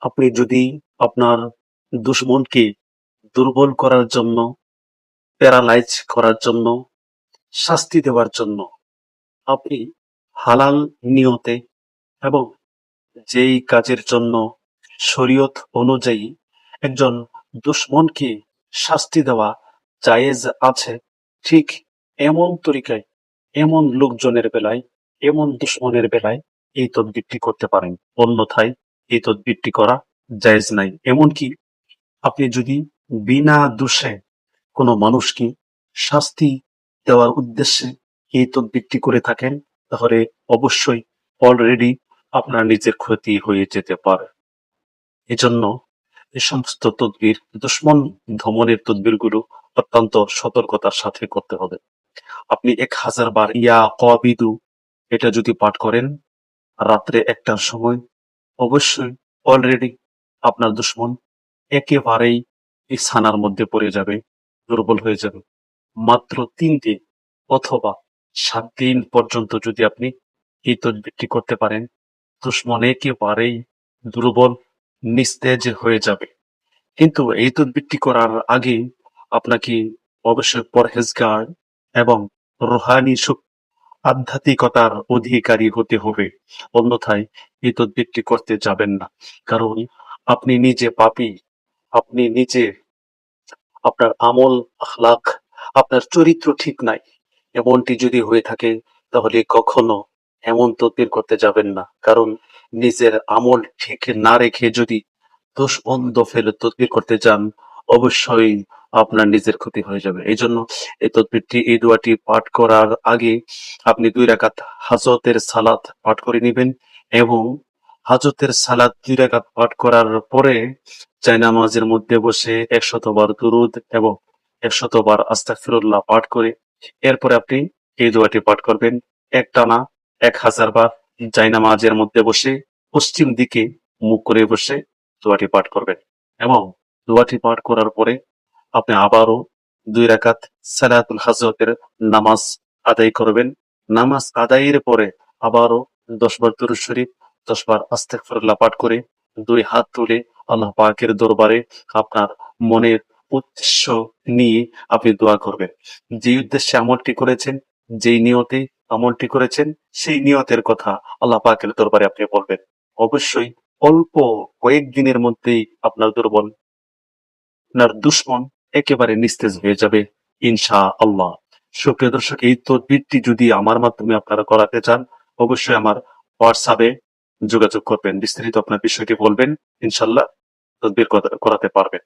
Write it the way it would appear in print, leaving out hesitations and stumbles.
আপনি যদি আপনার দুশমনকে দুর্বল করার জন্য, প্যারালাইজ করার জন্য, শাস্তি দেওয়ার জন্য আপনি হালাল নিয়তে এবং যেই কাজের জন্য শরীয়ত অনুযায়ী একজন দুশমনকে শাস্তি দেওয়া জায়েজ আছে, ঠিক এমন তরিকায়, এমন লোকজনের বেলায়, এমন দুশমনের বেলায় এই তদবিরটি করতে পারেন। অন্যথায় এই তদবিরটি করা জায়েজ নাই। এমনকি আপনি যদি বিনা দোষে কোনো মানুষকে শাস্তি দেওয়ার উদ্দেশ্যে এই তদবিরটি করে থাকেন, তাহলে অবশ্যই অলরেডি আপনার নিজের ক্ষতি হয়ে যেতে পারে। এজন্য এই সমস্ত তদবির, দুশমন দমনের তদবিরগুলো অত্যন্ত সতর্কতার সাথে করতে হবে। আপনি 1000 বার ইয়া কাবিদু এটা যদি পাঠ করেন রাত্রে 1টার সময়, অবশ্যই অলরেডি আপনার দুশমন একেবারেই এই ছানার মধ্যে পড়ে যাবে, দুর্বল হয়ে যাবে। মাত্র 3 দিন অথবা 7 দিন পর্যন্ত যদি আপনি এই তদবিরটি করতে পারেন, দুশমন একেবারেই দুর্বল, নিস্তেজ হয়ে যাবে। কিন্তু এই তদবিরটি করার আগে আপনাকে অবশ্যই পরহেজগার এবং রুহানি আধ্যাত্মিকতার অধিকারী হতে হবে। অন্যথায় এই তদবিরটি করতে যাবেন না। কারণ আপনি নিজে পাপী, আপনি নিজে, আপনার আমল আখলাক, আপনার চরিত্র ঠিক নাই। এমনটি যদি হয়ে থাকে তাহলে কখনো এমন তদবির করতে যাবেন না। কারণ নিজের আমল ঠিক না রেখে যদি দোষ অন্ধ ফেলে তদবির করতে যান, অবশ্যই আপনার নিজের ক্ষতি হয়ে যাবে। এই জন্য এই তদবিরটি, এই দোয়াটি পাঠ করার আগে আপনি 2 রাকাত হাজতের সালাত পাঠ করে নিবেন এবং হাজতের সালাত 2 রাকাত পাঠ করার পরে জায়নামাজের মধ্যে বসে 100 বার দুরুদ এবং 100 বার আস্তাগফিরুল্লাহ পাঠ করে এরপরে আপনি এই দোয়াটি পাঠ করবেন একটানা 1000 বার। জায়নামাজের মধ্যে বসে পশ্চিম দিকে মুখ করে বসে দোয়াটি পাঠ করবেন এবং দোয়াটি পাঠ করার পরে আপনি আবারও 2 রাকাত সালাতুল হাজতের নামাজ আদায় করবেন। নামাজ আদায়ের পরে আবারও 10 বার দুরূদ শরীফ, 10 বার আস্তাগফিরুল্লাহ পাঠ করে 2 হাত তুলে আল্লাহ পাকের দরবারে আপনার মনের উদ্দেশ্য নিয়ে আপনি দোয়া করবেন। যে উদ্দেশ্যে আমলটি করেছেন, যেই নিয়তে আমলটি করেছেন, সেই নিয়তের কথা আল্লাহ পাকের দরবারে আপনি বলবেন। অবশ্যই অল্প কয়েকদিনের মধ্যেই আপনার দুশমন একেবারে নিস্তেজ হয়ে যাবে ইনশাআল্লাহ। সুপ্রিয় দর্শক, এই তদবিরটি যদি আমার মাধ্যমে আপনারা করাতে চান, অবশ্যই আমার হোয়াটসঅ্যাপে যোগাযোগ করবেন। বিস্তারিত আপনার বিষয়টি বলবেন, ইনশাআল্লাহ তদবির করাতে পারবেন।